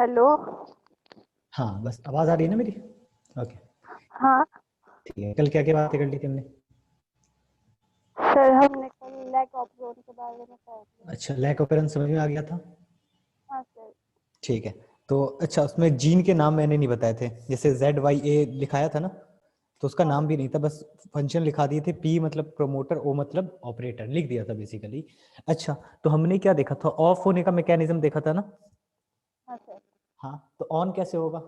Hello. हाँ, बस आवाज आ रही है ना मेरी? ओके, हाँ ठीक है। कल क्या क्या बातें कर ली थी हमने? सर, हमने कल लैक ऑफ जोन के बारे में पढ़ा था। अच्छा, लैक ऑपेरेंस समझ में आ गया था। हाँ सर। ठीक है। तो अच्छा, उसमें जीन के नाम मैंने नहीं बताए थे। जैसे ZYA लिखाया था ना, तो उसका हाँ नाम भी नहीं था, बस फंक्शन लिखा दिए थे। P मतलब प्रोमोटर, O मतलब ऑपरेटर लिख दिया था बेसिकली। अच्छा, तो हमने क्या देखा था? ऑफ होने का मैकेनिज्म देखा था ना। हाँ सर। हाँ, तो ऑन कैसे होगा?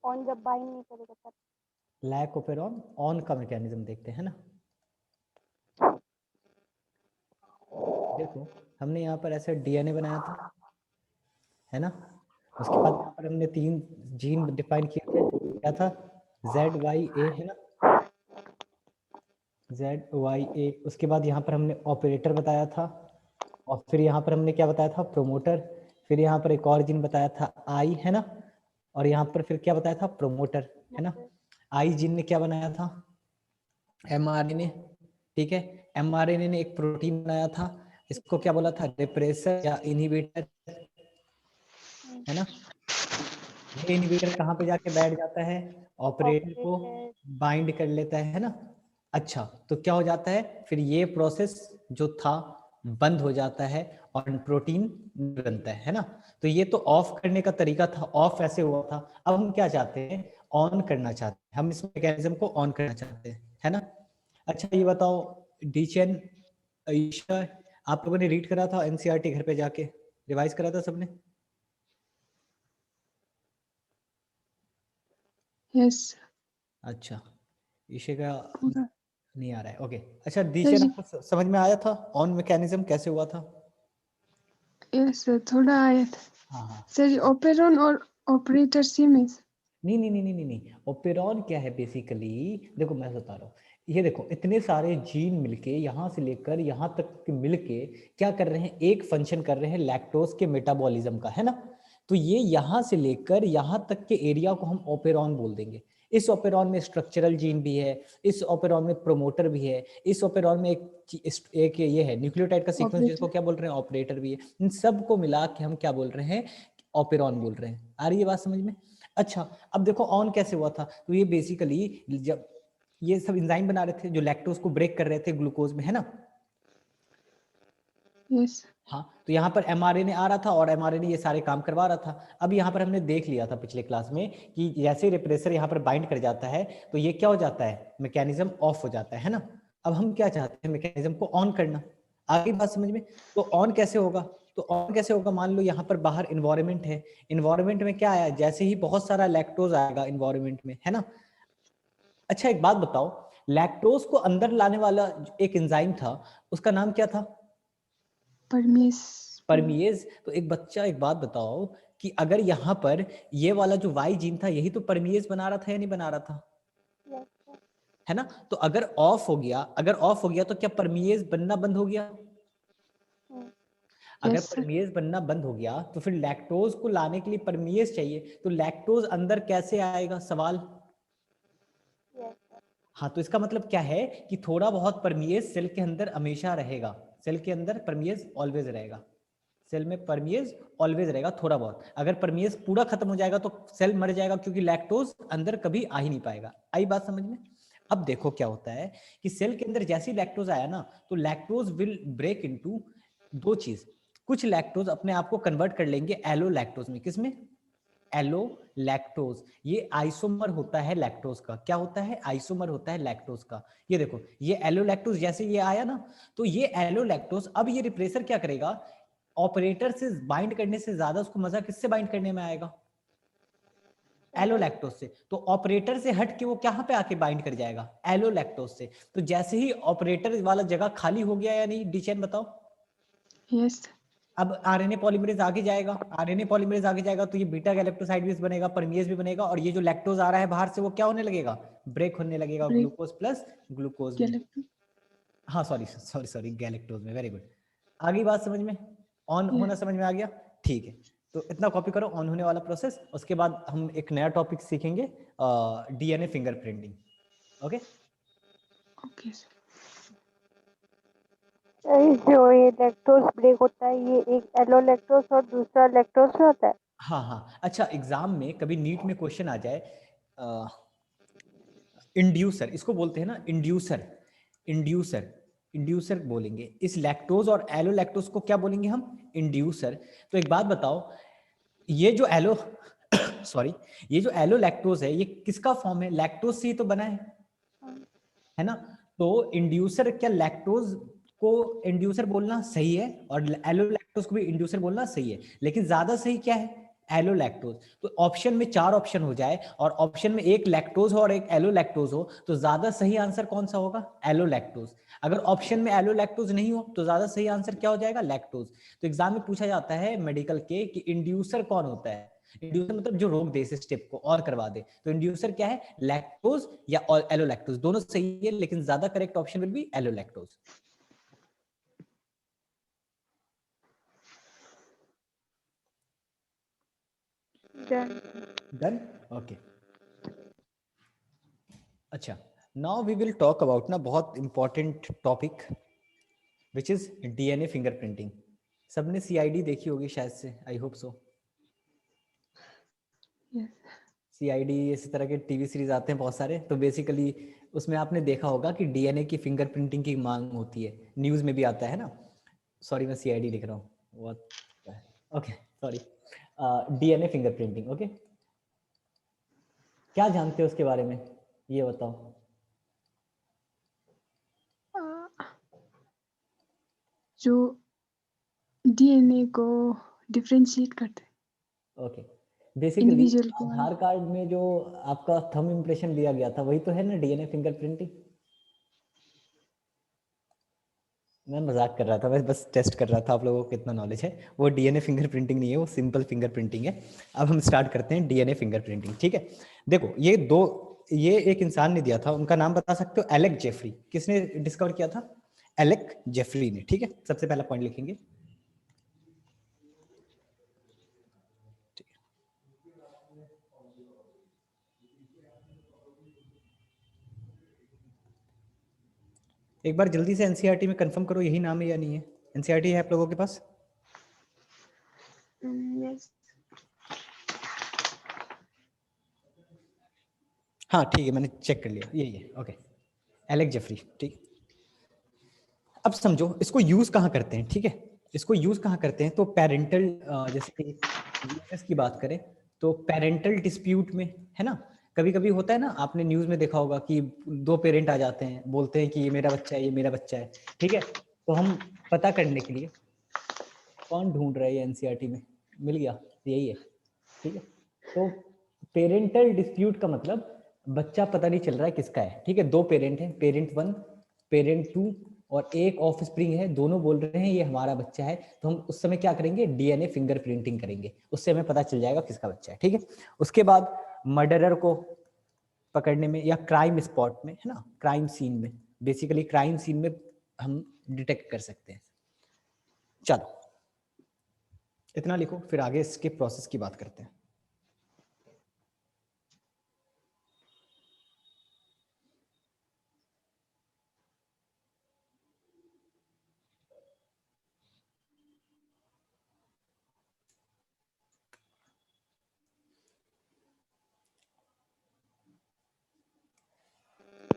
ऑन जब बाइंड नहीं करेगा तब। लैक ऑपेरॉन ऑन का मैकेनिज्म देखते हैं ना। देखो, हमने यहाँ पर ऐसे DNA बनाया था, है ना। उसके बाद यहाँ पर हमने 3 जीन डिफाइन किए थे। क्या था? ZYA, है ना। ZYA। उसके बाद यहाँ पर हमने ऑपरेटर बताया था, और फिर यहाँ पर हमने क्या बताया था? प्रोमोटर। फिर यहाँ पर एक और जीन बताया था I, है ना। और यहाँ पर फिर क्या बताया था? प्रोमोटर, है ना। I जीन ने क्या बनाया था? mRNA। ठीक है, mRNA ने एक प्रोटीन बनाया था, इसको क्या बोला था? रिप्रेसर या इनहिबिटर, है ना। ये इनहिबिटर कहाँ पे जाके बैठ जाता है? ऑपरेटर को ऑपरेटर। बाइंड कर लेता है ना। अच्छा, तो क्या हो जाता है फिर? ये प्रोसेस जो था बंद हो जाता है और प्रोटीन बनता है ना। तो ये तो ऑफ करने का तरीका था, ऑफ ऐसे हुआ था। अब हम क्या चाहते हैं? ऑन करना चाहते हैं। हम इस मैकेनिज्म को ऑन करना चाहते हैं, है ना। अच्छा, ये बताओ डीचेन, ईशा, आप लोगों ने रीड करा था एनसीईआरटी घर पे जाके? रिवाइज करा था सबने? यस। अच्छा, ईशे का पूरा। नहीं आ रहा है। ओके, अच्छा सर डीचेन आपको समझ में आया था? ऑन मैकेनिज्म कैसे हुआ था? यस सर, थोड़ा आया था। हाँ हाँ। सर ओपेरॉन और ऑपरेटर सेम है। नहीं नहीं नहीं नहीं नहीं, ओपेरॉन क्या है बेसिकली? देखो मैं बता रहा हूँ। ये देखो, इतने सारे जीन मिलके यहाँ से लेकर यहाँ तक मिलके क्या कर रहे हैं? एक फंक्शन कर रहे हैं लैक्टोज के मेटाबॉलिज्म का, है ना। तो ये यहाँ से लेकर यहाँ तक के एरिया को हम ओपेरॉन बोल देंगे। इस ओपेरॉन में स्ट्रक्चरल जीन भी है, इस ओपेरॉन में प्रोमोटर भी है, इस ओपेरॉन में एक ये है न्यूक्लियोटाइड का सीक्वेंस जिसको ऑपरेटर। क्या बोल रहे हैं? ऑपरेटर भी है। इन सबको मिला के हम क्या बोल रहे हैं? ओपेरॉन बोल रहे हैं। आ रही है बात समझ में? अच्छा, अब देखो ऑन कैसे हुआ था। तो ये बेसिकली जब ये सब एंजाइम बना रहे थे जो लैक्टोज को ब्रेक कर रहे थे ग्लूकोज में, है ना। यस। हाँ, तो यहाँ पर mRNA आ रहा था और mRNA ये सारे काम करवा रहा था। अब यहाँ पर हमने देख लिया था पिछले क्लास में कि जैसे रिप्रेसर यहाँ पर बाइंड कर जाता है तो ये क्या हो जाता है? मैकेनिज्म ऑफ हो जाता है ना। अब हम क्या चाहते हैं? मैकेनिज्म को ऑन करना। आगे बात समझ में? तो ऑन कैसे होगा? तो ऑन कैसे होगा? मान लो यहाँ पर बाहर इन्वायरमेंट है, इन्वायरमेंट में क्या आया? जैसे ही बहुत सारा लैक्टोज आएगा इन्वायरमेंट में, है ना। अच्छा, एक बात बताओ, लैक्टोज को अंदर लाने वाला एक एंजाइम था, उसका नाम क्या था? परमेस। परमिएज। तो एक बात बताओ कि अगर यहाँ पर ये वाला जो वाई जीन था यही तो परमिएज बना रहा था या नहीं बना रहा था? Yes sir. है ना। तो अगर ऑफ हो गया, तो क्या परमिएज बनना बंद हो गया? अगर यस सर। परमिएज बनना बंद हो गया तो फिर लैक्टोज को लाने के लिए परमिएज चाहिए, तो लैक्टोज अंदर कैसे आएगा? सवाल। Yes sir. हाँ, तो इसका मतलब क्या है कि थोड़ा बहुत परमिएज सेल के अंदर हमेशा रहेगा। सेल के अंदर परमिएज ऑलवेज रहेगा। सेल में परमिएज ऑलवेज रहेगा थोड़ा बहुत। अगर परमिएज पूरा खत्म हो जाएगा तो सेल मर जाएगा, क्योंकि लैक्टोज अंदर कभी आ ही नहीं पाएगा। आई बात समझ में? अब देखो क्या होता है कि सेल के अंदर जैसे ही लैक्टोज आया ना, तो लैक्टोज विल ब्रेक इनटू दो चीज। कुछ लैक्टोज अपने आप को कन्वर्ट कर लेंगे एलो लैक्टोज में। किसमें? Yellow lactose. ये आइसोमर होता है लैक्टोज का। क्या होता है? आइसोमर होता है लैक्टोज का। ये देखो, ये एलो लैक्टोज जैसे ये आया ना, तो ये एलो लैक्टोज अब ये रिप्लेसर क्या करेगा? ऑपरेटर से बाइंड करने से ज्यादा उसको मजा किससे बाइंड करने में आएगा? एलो लैक्टोज से। तो ऑपरेटर से हट के वो कहां पे आके बाइंड कर जाएगा? एलो लैक्टोज से। तो जैसे ही ऑपरेटर वाला जगह खाली हो गया या नहीं, डीचेन बताओ। यस। अब आरएनए पॉलीमरेज आगे जाएगा, आरएनए पॉलीमरेज आगे जाएगा तो ये बीटा गैलेक्टोसाइड भी बनेगा, परमिएज भी बनेगा, और ये जो लैक्टोज आ रहा है बाहर से वो क्या होने लगेगा? ब्रेक होने लगेगा ब्रेक। ग्लूकोज प्लस ग्लूकोज में। गैलेक्टो। हाँ, सॉरी सॉरी सॉरी, गैलेक्टोज में। Very good. आगे बात समझ में? ऑन होना समझ में आ गया? ठीक है, तो इतना कॉपी करो ऑन होने वाला प्रोसेस। उसके बाद हम एक नया टॉपिक सीखेंगे, DNA fingerprinting. Okay. Okay sir. जो ये लैक्टोज ब्रेक होता है, ये एक एलो लैक्टोज और दूसरा लैक्टोज से होता है। हाँ हाँ, अच्छा एग्जाम में कभी नीट में क्वेश्चन आ जाए, इंड्यूसर इसको बोलते हैं ना, इंड्यूसर, इंड्यूसर, इंड्यूसर बोलेंगे। इस लैक्टोज और एलो लैक्टोज को क्या बोलेंगे हम? इंड्यूसर। तो एक बात बताओ, ये जो एलो सॉरी, ये जो एलो लैक्टोज है ये किसका फॉर्म है? लैक्टोज से ही तो बना है ना? तो इंड्यूसर, क्या लैक्टोज को इंड्यूसर बोलना सही है और एलो लैक्टोज को भी इंड्यूसर बोलना सही है, लेकिन ज्यादा सही क्या है? Yellow lactose. तो ऑप्शन में 4 ऑप्शन हो जाए और ऑप्शन में एक लैक्टोज हो और एक एलो लैक्टोज हो, तो ज्यादा सही आंसर कौन सा होगा? Allolactose. अगर ऑप्शन में एलो लैक्टोज नहीं हो तो ज्यादा सही आंसर क्या हो जाएगा? लैक्टोज। तो एग्जाम में पूछा जाता है मेडिकल के कि इंड्यूसर कौन होता है? इंड्यूसर मतलब जो रोक दे इस स्टेप को और करवा दे। तो इंड्यूसर क्या है? लैक्टोज या एलो लैक्टोज, दोनों सही है, लेकिन ज्यादा correct option will be allolactose. Done, okay. अच्छा, now we will talk about ना बहुत important topic which is DNA fingerprinting. सबने सीआईडी देखी होगी शायद से, I hope so. Yes. CID इसी तरह के टीवी सीरीज आते हैं बहुत सारे, तो बेसिकली उसमें आपने देखा होगा कि डीएनए की फिंगरप्रिंटिंग की मांग होती है, न्यूज़ में भी आता है ना। सॉरी मैं सीआईडी लिख रहा हूँ, what, okay sorry, DNA fingerprinting, okay. क्या जानते हो उसके बारे में, ये बताओ। जो डीएनए को डिफरेंशिएट करते हैं ओके, बेसिकली इंडिविजुअल को। आधार कार्ड में जो आपका थंब इम्प्रेशन लिया गया था वही तो है ना डीएनए फिंगरप्रिंटिंग। मैं मजाक कर रहा था, मैं बस टेस्ट कर रहा था आप लोगों को कितना नॉलेज है। वो डीएनए फिंगरप्रिंटिंग नहीं है, वो सिंपल फिंगरप्रिंटिंग है। अब हम स्टार्ट करते हैं डीएनए फिंगरप्रिंटिंग, ठीक है। देखो ये एक इंसान ने दिया था, उनका नाम बता सकते हो? Alec Jeffrey. किसने डिस्कवर किया था? एलेक जेफरी ने, ठीक है। सबसे पहला पॉइंट लिखेंगे। एक बार जल्दी से एनसीईआरटी में कंफर्म करो यही नाम है या नहीं है। एनसीईआरटी है आप लोगों के पास? यस। हाँ ठीक है, मैंने चेक कर लिया, यही है, ओके। एलेक जेफरी, ठीक। अब समझो इसको यूज कहाँ करते हैं, ठीक है। इसको यूज कहाँ करते हैं, तो पेरेंटल, जैसे कि यूएस की बात करें तो पेरेंटल डिस्प्यूट में, है ना। कभी कभी होता है ना, आपने न्यूज में देखा होगा कि 2 पेरेंट आ जाते हैं, बोलते हैं कि ये मेरा बच्चा है, ये मेरा बच्चा है, ठीक है। तो हम पता करने के लिए, कौन ढूंढ रहा है ये एनसीईआरटी में, मिल गया, यही है, ठीक है। तो पेरेंटल डिस्प्यूट का मतलब बच्चा पता नहीं चल रहा है किसका है, ठीक है। 2 पेरेंट हैं, पेरेंट 1, पेरेंट 2 और एक ऑफ स्प्रिंग है, दोनों बोल रहे हैं ये हमारा बच्चा है। तो हम उस समय क्या करेंगे? डीएनए फिंगरप्रिंटिंग करेंगे, उससे हमें पता चल जाएगा किसका बच्चा है, ठीक है। उसके बाद मर्डरर को पकड़ने में या क्राइम स्पॉट में, है ना, क्राइम सीन में, बेसिकली क्राइम सीन में हम डिटेक्ट कर सकते हैं। चलो इतना लिखो, फिर आगे इसके प्रोसेस की बात करते हैं।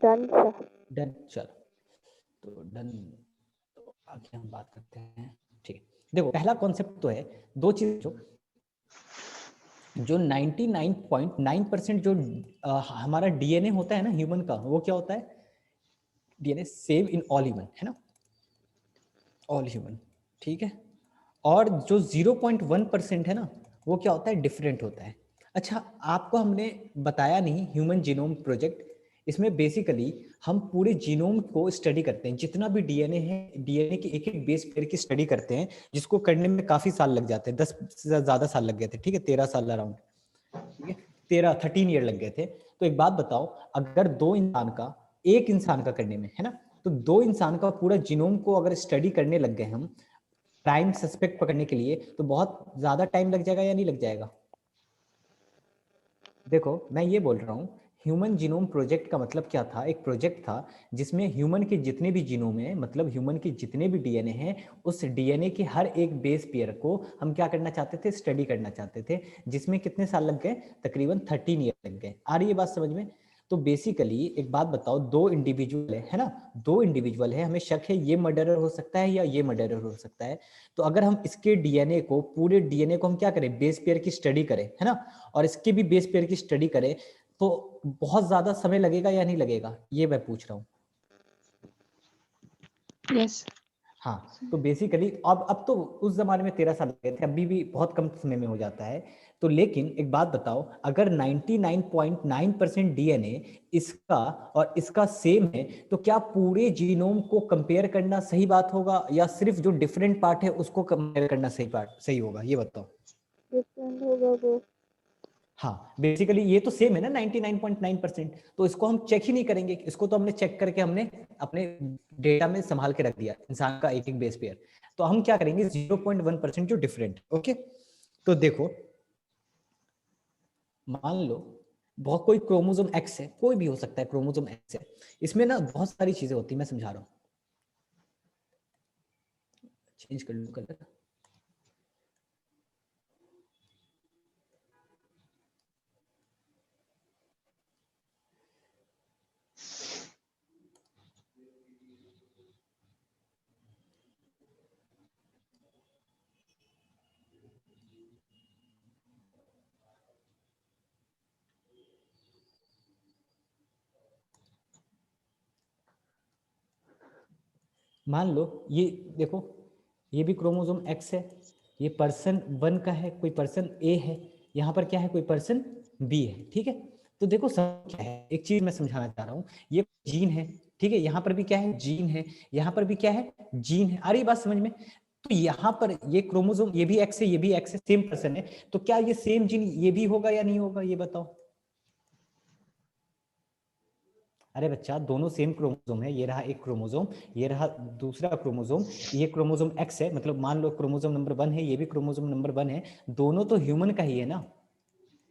Done sir. डन, चलो तो डन, तो आगे हम बात करते हैं, ठीक है। देखो पहला कॉन्सेप्ट तो है, 2 चीज जो 99.9% जो हमारा डीएनए होता है ना ह्यूमन का, वो क्या होता है? DNA same in all human, है ना, ऑल ह्यूमन, ठीक है। और जो 0.1% है ना, वो क्या होता है? डिफरेंट होता है। अच्छा, आपको हमने बताया नहीं ह्यूमन जीनोम प्रोजेक्ट, इसमें बेसिकली हम पूरे जीनोम को स्टडी करते हैं, जितना भी डीएनए है, डीएनए की एक एक बेस पेयर की स्टडी करते हैं, जिसको करने में काफी साल लग जाते हैं, 10 से ज्यादा साल लग गए थे, ठीक है, 13 साल अराउंड, ठीक है, 13 ईयर लग गए थे। तो एक बात बताओ, अगर एक इंसान का करने में, है ना, तो 2 इंसान का पूरा जीनोम को अगर स्टडी करने लग गए हम क्राइम सस्पेक्ट पकड़ने के लिए, तो बहुत ज्यादा टाइम लग जाएगा या नहीं लग जाएगा? देखो मैं ये बोल रहा हूँ, ह्यूमन जीनोम प्रोजेक्ट का मतलब क्या था? एक प्रोजेक्ट था जिसमें ह्यूमन के जितने भी जीनोम हैं, मतलब ह्यूमन के जितने भी डीएनए हैं, उस डीएनए के हर एक बेस पेयर को हम क्या करना चाहते थे? स्टडी करना चाहते थे, जिसमें कितने साल लग गए? तकरीबन 13 ईयर लग गए। आ रही है बात समझ में? तो बेसिकली एक बात बताओ, दो इंडिविजुअल है ना, दो इंडिविजुअल है, हमें शक है ये मर्डरर हो सकता है या ये मर्डरर हो सकता है। तो अगर हम इसके डीएनए को, पूरे डीएनए को हम क्या करें? बेस पेयर की स्टडी करें, है ना, और इसके भी बेस पेयर की स्टडी करें, तो बहुत ज्यादा समय लगेगा या नहीं लगेगा, ये मैं पूछ रहा हूँ। यस। हाँ, तो बेसिकली अब तो उस जमाने में 13 साल लगे थे, अभी भी बहुत कम समय में हो जाता है। तो लेकिन एक बात बताओ, अगर 99.9% डीएनए इसका और इसका सेम है, तो क्या पूरे जीनोम को कंपेयर करना सही बात होगा या सिर्फ जो डिफरेंट पार्ट है उसको कंपेयर करना सही होगा, ये बताओ। डिफरेंट होगा वो। हाँ, बेसिकली ये तो सेम है ना 99.9%, तो इसको हम चेक ही नहीं करेंगे, इसको तो हमने चेक करके हमने अपने डेटा में संभाल के रख दिया, इंसान का एक एक बेस पेयर। तो हम क्या करेंगे, 0.1% जो डिफरेंट। ओके, तो देखो मान लो बहुत कोई क्रोमोसोम एक्स है, कोई भी हो सकता है, क्रोमोसोम एक्स है, इसमें ना बहुत सारी चीजें होती है, मैं समझा रहा हूँ। चेंज कर लूं कलर। मान लो ये देखो, ये भी क्रोमोसोम एक्स है, ये पर्सन 1 का है, कोई पर्सन ए है, यहाँ पर क्या है, कोई पर्सन बी है, ठीक है। तो देखो सब क्या है, एक चीज मैं समझाना चाह रहा हूँ, ये जीन है, ठीक है, यहाँ पर भी क्या है, जीन है, यहाँ पर भी क्या है, जीन है। आ रही बात समझ में? तो यहाँ पर ये क्रोमोसोम, ये भी एक्स है, ये भी एक्स है, सेम पर्सन है, तो क्या ये सेम जीन ये भी होगा या नहीं होगा, ये बताओ। अरे बच्चा, दोनों सेम क्रोमोसोम है, ये रहा एक क्रोमोसोम, ये रहा दूसरा क्रोमोसोम, ये क्रोमोसोम एक्स है, मतलब मान लो क्रोमोसोम नंबर 1 है, ये भी क्रोमोसोम नंबर 1 है, दोनों तो ह्यूमन का ही है ना।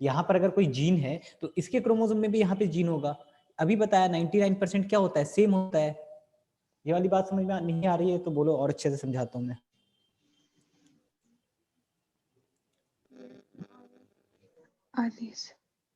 यहाँ पर अगर कोई जीन है तो इसके क्रोमोसोम में भी यहाँ पे जीन होगा। अभी बताया 99% क्या होता है, सेम होता है। ये वाली बात समझ में नहीं आ रही है तो बोलो, और अच्छे से समझाता हूँ मैं।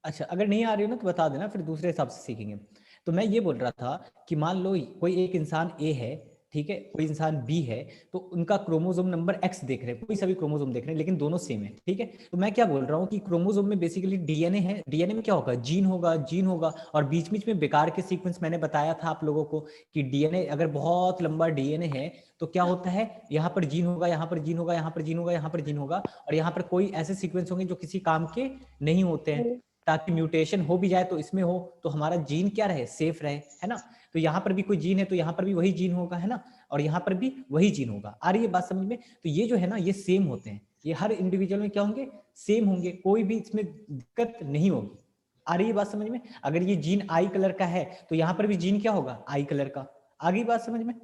अच्छा, अगर नहीं आ रही हो ना तो बता देना, फिर दूसरे हिसाब से सीखेंगे। तो मैं ये बोल रहा था कि मान लो कोई एक इंसान ए है, ठीक है, कोई इंसान बी है, तो उनका क्रोमोसोम नंबर एक्स देख रहे हैं, कोई सभी क्रोमोसोम देख रहे हैं, लेकिन दोनों सेम है, ठीक है। तो मैं क्या बोल रहा हूँ कि क्रोमोसोम में बेसिकली डीएनए है, डीएनए में क्या होगा, जीन होगा, जीन होगा, और बीच बीच में बेकार के सीक्वेंस मैंने बताया था आप लोगों को कि डीएनए अगर बहुत लंबा डीएनए है तो क्या होता है, यहाँ पर जीन होगा, यहाँ पर जीन होगा, यहाँ पर जीन होगा, यहाँ पर जीन होगा, और यहाँ पर कोई ऐसे सीक्वेंस होंगे जो किसी काम के नहीं होते हैं, ताकि म्यूटेशन हो भी जाए तो इसमें हो तो हमारा जीन क्या रहे, सेफ रहे, है ना। तो यहाँ पर भी कोई जीन है तो यहाँ पर भी वही जीन होगा, है ना, और यहाँ पर भी वही जीन होगा। आ रही है बात समझ में? तो ये जो है ना, ये सेम होते हैं, ये हर इंडिविजुअल में क्या होंगे, सेम होंगे, कोई भी इसमें दिक्कत नहीं होगी। आ रही है बात समझ में? अगर ये जीन आई कलर का है तो यहाँ पर भी जीन क्या होगा, आई कलर का। आ गई बात समझ में?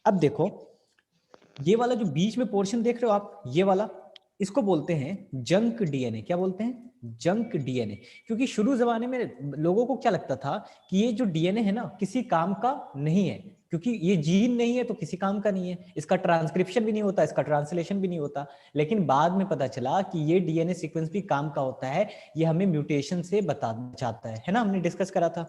अब देखो ये वाला जो बीच में पोर्शन देख रहे हो आप, ये वाला, इसको बोलते हैं जंक डीएनए। क्या बोलते हैं, जंक डीएनए। क्योंकि शुरू जमाने में लोगों को क्या लगता था कि ये जो डीएनए है ना किसी काम का नहीं है, क्योंकि ये जीन नहीं है तो किसी काम का नहीं है, इसका ट्रांसक्रिप्शन भी नहीं होता, इसका ट्रांसलेशन भी नहीं होता। लेकिन बाद में पता चला कि ये डीएनए सीक्वेंस भी काम का होता है, ये हमें म्यूटेशन से बचाता है ना, हमने डिस्कस करा था,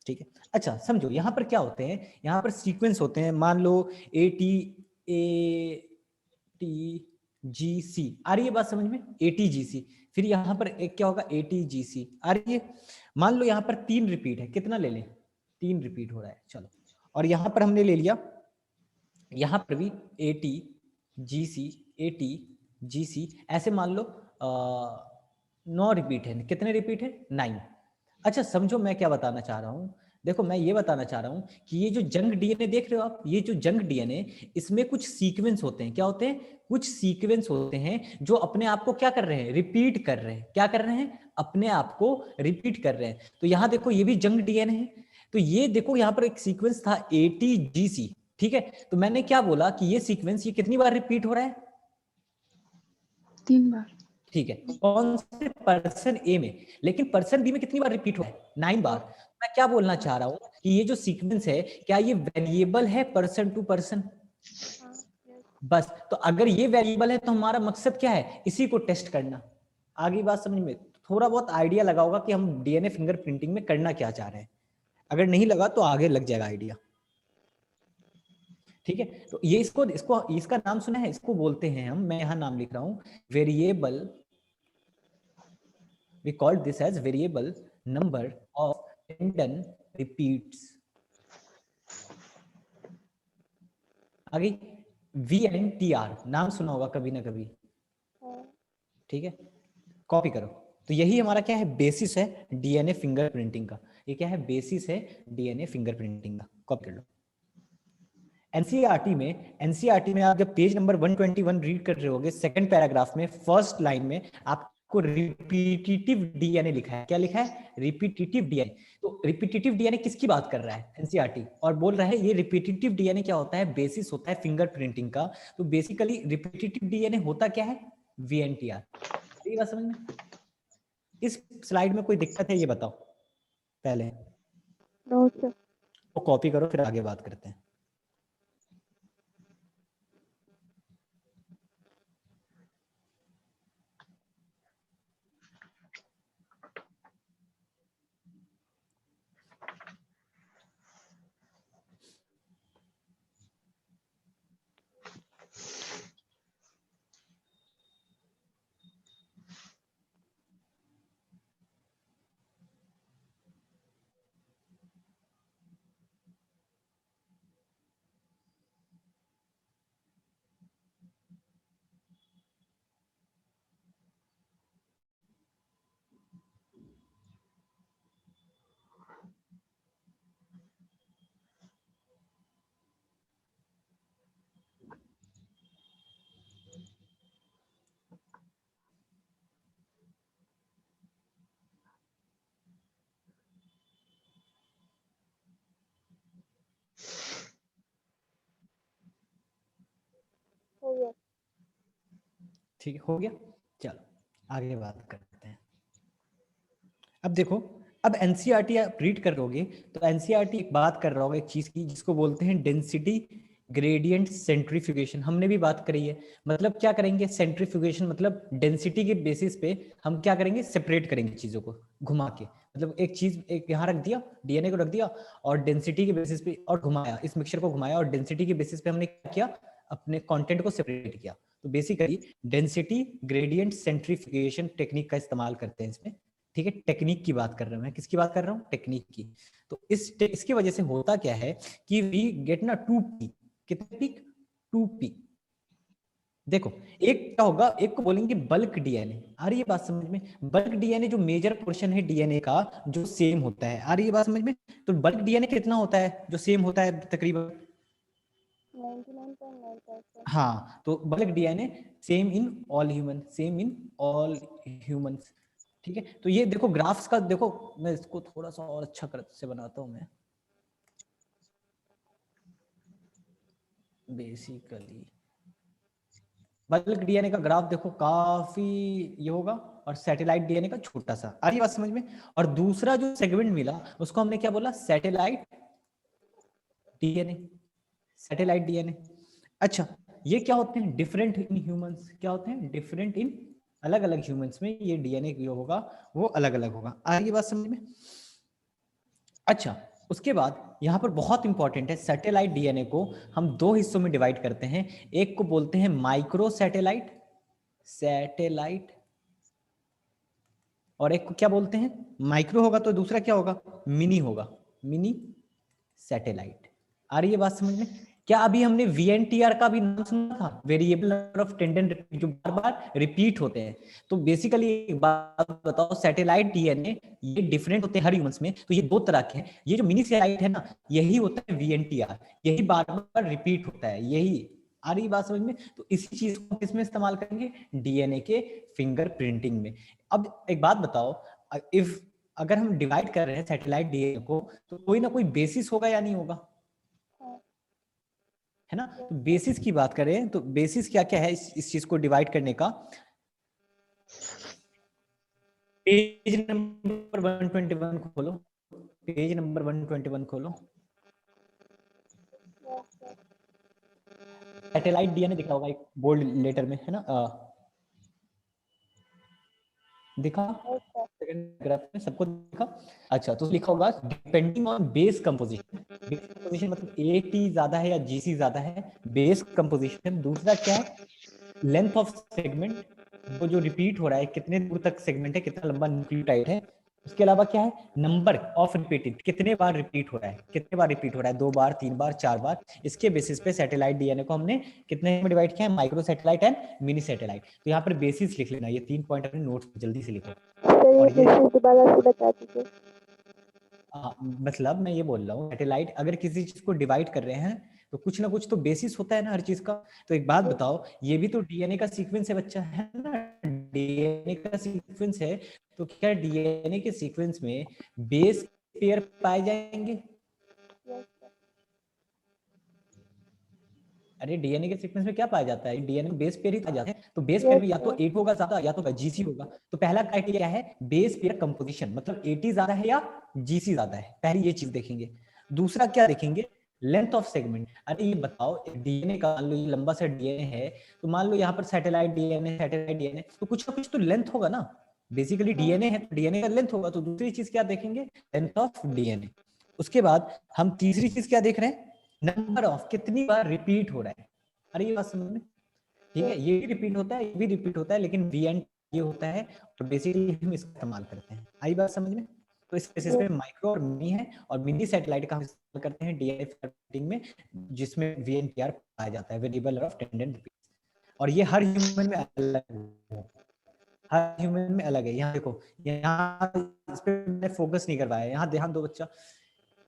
ठीक है। अच्छा समझो यहाँ पर क्या होते हैं, यहाँ पर सीक्वेंस होते हैं, मान लो ATGC। आ रही है बात समझ में, ATGC। फिर यहाँ पर एक क्या होगा, ATGC। आ रही है? मान लो यहाँ पर 3 रिपीट है, कितना ले लें, 3 रिपीट हो रहा है, चलो। और यहाँ पर हमने ले लिया, यहाँ पर भी ATGC ATGC, ऐसे मान लो 9 रिपीट है, कितने रिपीट है, 9। अच्छा समझो मैं क्या बताना चाह रहा हूँ, देखो मैं ये बताना चाह रहा हूँ कि ये जो जंक डीएनए देख रहे हो आप, ये जो जंक डीएनए, इसमें कुछ सीक्वेंस होते हैं, क्या होते हैं, कुछ सीक्वेंस होते हैं जो अपने आप को क्या कर रहे हैं, रिपीट कर रहे हैं। क्या कर रहे हैं, अपने आप को रिपीट कर रहे हैं। तो यहाँ देखो ये भी जंक डीएनए है, तो ये देखो यहाँ पर एक सीक्वेंस था ATGC, ठीक है। तो मैंने क्या बोला कि ये सीक्वेंस ये कितनी बार रिपीट हो रहा है, 3 बार। ठीक है, कौन से पर्सन ए में, लेकिन पर्सन बी में कितनी बार रिपीट हुआ है? 9 बार। मैं क्या बोलना चाह रहा हूँ कि ये जो सीक्वेंस है क्या ये वेरिएबल है पर्सन टू पर्सन? बस, तो अगर ये वेरिएबल है तो हमारा मकसद क्या है? इसी को टेस्ट करना। आगे बात समझ में थोड़ा बहुत आइडिया लगा होगा कि हम डीएनए फिंगरप्रिंटिंग में करना क्या चाह रहे हैं। अगर नहीं लगा तो आगे लग जाएगा आइडिया। ठीक है, तो ये इसका नाम सुना है, इसको बोलते हैं हम, मैं यहां नाम लिख रहा हूं, variable, we call this as variable number of tandem repeats. आगे VNTR नाम सुना होगा कभी ना कभी, ठीक है, कॉपी करो। तो यही हमारा क्या है? बेसिस है डीएनए फिंगरप्रिंटिंग का। ये क्या है? बेसिस है डीएनए फिंगरप्रिंटिंग का, कॉपी कर लो। एनसीईआरटी में आप जब पेज नंबर 121 रीड कर रहे होगे, सेकंड पैराग्राफ में फर्स्ट लाइन में आपको रिपीटिटिव डीएनए लिखा है। क्या लिखा है? Repetitive DNA. तो रिपीटिटिव डीएनए किसकी बात कर रहा है? एनसीईआरटी, और बोल रहा है ये रिपीटिटिव डीएनए क्या होता है? बेसिस होता है फिंगरप्रिंटिंग का। तो बेसिकली रिपीटिटिव डीएनए होता क्या है? VNTR। ये बात समझ में? इस स्लाइड में कोई दिक्कत है ये बताओ पहले, नो सर। तो कॉपी करो फिर आगे बात करते हैं। ठीक है, हो गया। चलो आगे बात करते हैं। अब देखो, अब एनसीईआरटी आप रीड कर लोगे तो एनसीईआरटी एक बात कर रहा होगा एक चीज की, जिसको बोलते हैं डेंसिटी ग्रेडियंट सेंट्रीफ्यूगेशन। हमने भी बात करी है। मतलब क्या करेंगे? सेंट्रीफ्यूगेशन मतलब डेंसिटी के बेसिस पे हम क्या करेंगे? सेपरेट करेंगे चीजों को घुमा के। मतलब एक चीज एक यहाँ रख दिया, डीएनए को रख दिया और डेंसिटी के बेसिस पे और घुमाया, इस मिक्सचर को घुमाया और डेंसिटी के बेसिस पे हमने क्या किया? अपने कंटेंट को सेपरेट किया। तो basically density gradient centrifugation technique का इस्तेमाल करते हैं इसमें। ठीक है, टेक्निक की बात कर रहा हूं मैं। किसकी बात कर रहा हूँ? टेक्निक की। तो इसकी वजह से होता क्या है कि वी गेट ना 2 पीक। कितने पीक? 2 पीक। देखो, एक क्या होगा, एक को बोलेंगे बल्क डीएनए। आ रही है बात समझ में? बल्क डीएनए जो मेजर पोर्शन है डीएनए का जो सेम होता है। आ रही है बात समझ में? तो बल्क डीएनए कितना होता है जो सेम होता है? तकरीबन 99.9%। हाँ, तो bulk DNA same in all human, same in all humans. ठीक है, तो ये देखो ग्राफ्स का, देखो मैं इसको थोड़ा सा और अच्छा से बनाता हूं मैं। बेसिकली बल्क डीएनए का ग्राफ देखो काफी ये होगा और सैटेलाइट डीएनए का छोटा सा। आ रही बात समझ में? और दूसरा जो सेगमेंट मिला उसको हमने क्या बोला? Satellite DNA. Satellite DNA. अच्छा, ये क्या होते हैं? Different in humans. क्या होते हैं? डिफरेंट इन, अलग अलग ह्यूमंस में ये डीएनए जो होगा वो अलग अलग होगा। आ रही बात समझ में? अच्छा, उसके बाद यहाँ पर बहुत इंपॉर्टेंट है, सैटेलाइट डीएनए को हम 2 हिस्सों में डिवाइड करते हैं। एक को बोलते हैं माइक्रो सैटेलाइट, सैटेलाइट, और एक को क्या बोलते हैं? माइक्रो होगा तो दूसरा क्या होगा? मिनी होगा, मिनी सैटेलाइट। आ रही है बात समझ में? क्या अभी हमने VNTR का भी नाम सुना था? वेरिएबल नंबर ऑफ टेंडन, जो बार बार रिपीट होते हैं। तो बेसिकली एक बात बताओ, सैटेलाइट डीएनए ये डिफरेंट होते हैं हर ह्यूमंस में। तो ये 2 तरह के हैं। ये जो मिनी सैटेलाइट है ना, यही होता है VNTR, यही बार बार रिपीट होता है, यही। आ रही बात समझ में? तो इसी चीज को किसमें इस्तेमाल करेंगे? डीएनए के फिंगर प्रिंटिंग में। अब एक बात बताओ, इफ अगर हम डिवाइड कर रहे हैं सैटेलाइट डीएनए को तो कोई ना कोई बेसिस होगा या नहीं होगा? है ना? तो बेसिस की बात करें तो बेसिस क्या क्या है इस चीज को डिवाइड करने का? पेज नंबर 121 खोलो, पेज नंबर 121 खोलो। सैटेलाइट डीएनए दिखा होगा एक बोल्ड लेटर में, है ना? दिखा सेकंड ग्राफ में सबको दिखा? अच्छा, तो लिखा होगा depending on base composition. Base composition मतलब एटी ज्यादा है या जीसी ज्यादा है, बेस कंपोजिशन। दूसरा क्या है? लेंथ ऑफ सेगमेंट, वो जो रिपीट हो रहा है, कितने दूर तक सेगमेंट है, कितना लंबा न्यूक्लियोटाइड है। उसके अलावा क्या है? नंबर ऑफ रिपीटेड, कितने बार रिपीट हो रहा है, कितने बार रिपीट हो रहा है, 2 बार, 3 बार, 4 बार। इसके बेसिस पे सैटेलाइट डीएनए को हमने कितने में डिवाइड किया है? Micro satellite and mini satellite. तो यहाँ पर बेसिस लिख लेना, ये 3 पॉइंट अपने नोट्स जल्दी से लिखो। सर ये दोबारा से बता दीजिए। मतलब मैं ये बोल रहा हूँ, सैटेलाइट अगर किसी चीज को डिवाइड कर रहे हैं तो कुछ ना कुछ तो बेसिस होता है ना हर चीज का। तो एक बात बताओ, ये भी तो डीएनए का सीक्वेंस है बच्चा, है ना? डीएनए का सीक्वेंस है, तो क्या डीएनए के सीक्वेंस में बेस पेयर पाए जाएंगे? अरे डीएनए के सीक्वेंस में क्या पाया जाता है? डीएनए में बेस पेयर ही पाया जाता है। तो बेस पेयर में या तो 8 होगा ज्यादा या तो जीसी होगा। तो पहला क्राइटेरिया है बेस पेयर कंपोजिशन, मतलब 80 ज्यादा है या जीसी ज्यादा है, पहली ये चीज देखेंगे। दूसरा क्या देखेंगे? Length of segment. अरे ये बताओ, डीएनए का मान लो ये लंबा सा डीएनए है, तो मान लो यहाँ पर सैटेलाइट डीएनए, तो कुछ ना कुछ तो लेंथ होगा ना। बेसिकली डीएनए है तो डीएनए का लेंथ होगा। तो दूसरी चीज क्या देखेंगे? Length of DNA. उसके बाद हम तीसरी चीज क्या देख रहे हैं? नंबर ऑफ, कितनी बार रिपीट हो रहा है। अरे ये बात समझ में? ठीक है, ये भी रिपीट होता है, ये भी रिपीट होता है, लेकिन वी एंड ये होता है, और बेसिकली हम इसका इस्तेमाल करते हैं। आई बात समझ में? तो इस बेसिस पे माइक्रो और मिनी है, और मिनी सैटेलाइट का हम इस्तेमाल करते हैं डीएनए फॉर्मेटिंग में, जिसमें वीएनटीआर पाया जाता है, वेरिएबल ऑफ टेंडेंट रिपीट्स। और ये हर ह्यूमन में अलग है, हर ह्यूमन में अलग है। यहाँ देखो, यहाँ इस पे मैंने फोकस नहीं करवाया, यहाँ ध्यान दो बच्चा।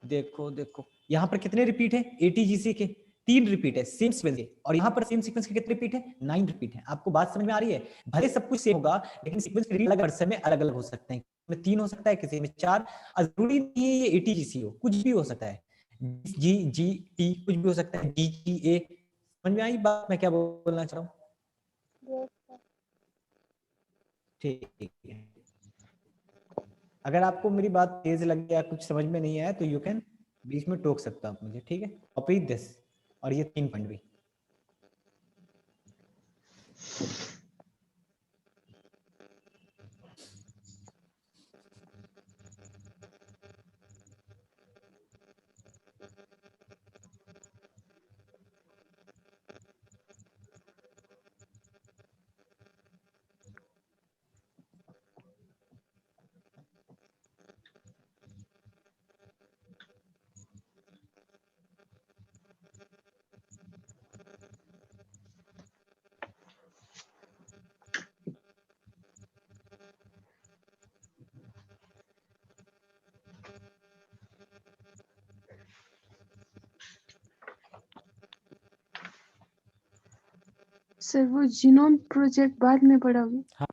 देखो देखो, यहाँ पर कितने रिपीट है? एटीजीसी के 3 रिपीट है सेम सीक्वेंस के, और यहाँ पर सेम सीक्वेंस के कितने रिपीट है? 9 रिपीट है। आपको बात समझ में आ रही है? भले सब कुछ सेम होगा, लेकिन सीक्वेंस रिपीट अलग वर्षन में अलग अलग हो सकते हैं। किसी में 3 हो सकता है, किसी में 4। जरूरी नहीं है ये एटीजीसी हो, कुछ भी हो सकता है। जी जी टी कुछ भी हो सकता है, जी जी ए। समझ में आई बात मैं क्या बोलना चाह रहा हूँ? ठीक है, अगर आपको मेरी बात तेज लगे या कुछ समझ में नहीं आया तो यू कैन बीच में टोक सकता आप मुझे, ठीक है? कॉपी दिस, और ये 3 पॉइंट भी। सर वो जीनोम प्रोजेक्ट बाद में पढ़ोगे? हाँ,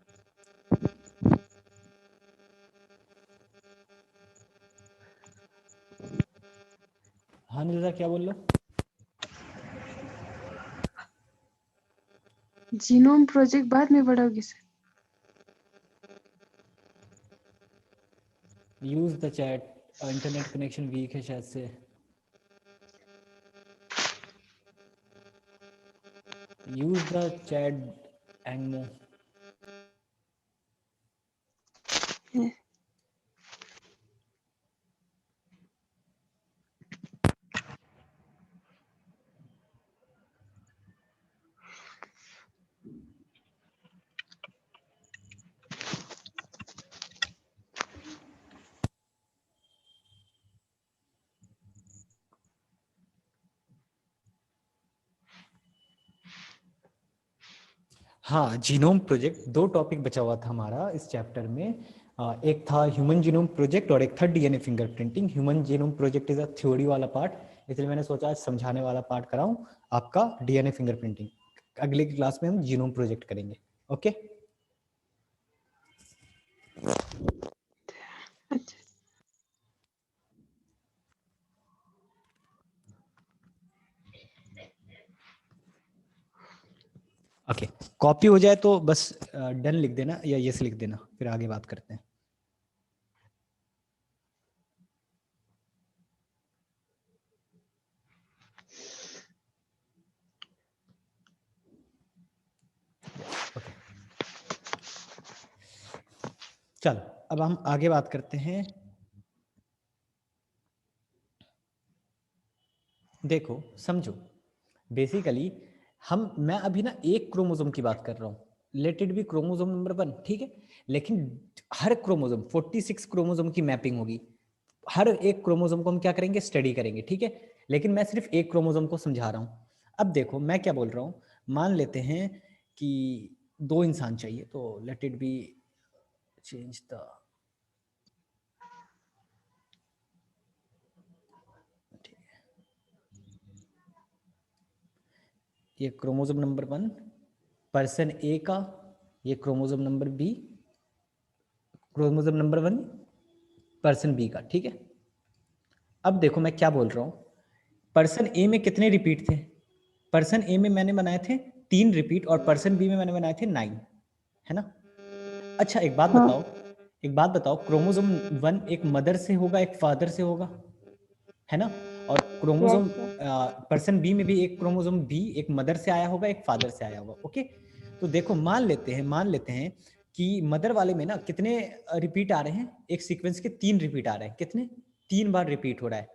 हाँ नीरजा क्या बोल लो? जीनोम प्रोजेक्ट बाद में पढ़ोगे sir? Use the chat, internet connection weak है शायद से। Use the chat Angmo. हाँ, जीनोम प्रोजेक्ट 2 टॉपिक बचा हुआ था हमारा इस चैप्टर में। एक था ह्यूमन जीनोम प्रोजेक्ट और एक था DNA fingerprinting. Human genome project is a theory वाला पार्ट, इसलिए मैंने सोचा आज समझाने वाला पार्ट कराऊं आपका डीएनए फिंगरप्रिंटिंग। अगले क्लास में हम जीनोम प्रोजेक्ट करेंगे। ओके अच्छा। ओके, कॉपी हो जाए तो बस डन लिख देना या यस लिख देना, फिर आगे बात करते हैं। चलो अब हम आगे बात करते हैं। देखो समझो, बेसिकली मैं अभी ना एक क्रोमोसोम की बात कर रहा हूँ, late it B chromosome number 1, ठीक है। लेकिन हर क्रोमोसोम 46 क्रोमोसोम की मैपिंग होगी, हर एक क्रोमोसोम को हम क्या करेंगे, स्टडी करेंगे, ठीक है। लेकिन मैं सिर्फ एक क्रोमोसोम को समझा रहा हूँ। अब देखो मैं क्या बोल रहा हूँ, मान लेते हैं कि 2 इंसान चाहिए, तो let it be change the, ये क्रोमोसोम नंबर 1 पर्सन ए का, ये chromosome number B, chromosome number 1 person B का, ठीक है। अब देखो मैं क्या बोल रहा हूँ, पर्सन ए में कितने रिपीट थे, पर्सन ए में मैंने बनाए थे 3 रिपीट और पर्सन बी में मैंने बनाए थे 9, है ना। अच्छा एक बात हाँ। बताओ, एक बात बताओ, क्रोमोसोम 1 एक मदर से होगा एक फादर से होगा, है ना। और क्रोमोसोम पर्सन बी में भी एक क्रोमोसोम बी एक मदर से आया होगा एक फादर से आया होगा, ओके। तो देखो मान लेते हैं कि मदर वाले में ना कितने रिपीट आ रहे हैं, एक सीक्वेंस के 3 रिपीट आ रहे हैं, कितने, 3 बार रिपीट हो रहा है।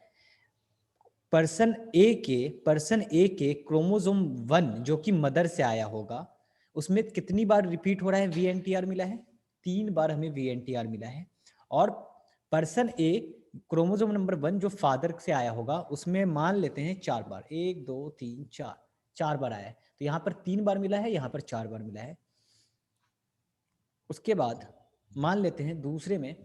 पर्सन ए के क्रोमोसोम 1 जो कि मदर से आया होगा, उसमें कितनी बार रिपीट हो रहा है, VNTR मिला है, 3 बार हमें VNTR मिला है। और पर्सन ए क्रोमोसोम नंबर 1 जो फादर से आया होगा, उसमें मान लेते हैं 4 बार, 1 2 3 4, 4 बार आया है। तो यहाँ पर 3 बार मिला है, यहाँ पर 4 बार मिला है। उसके बाद मान लेते हैं दूसरे में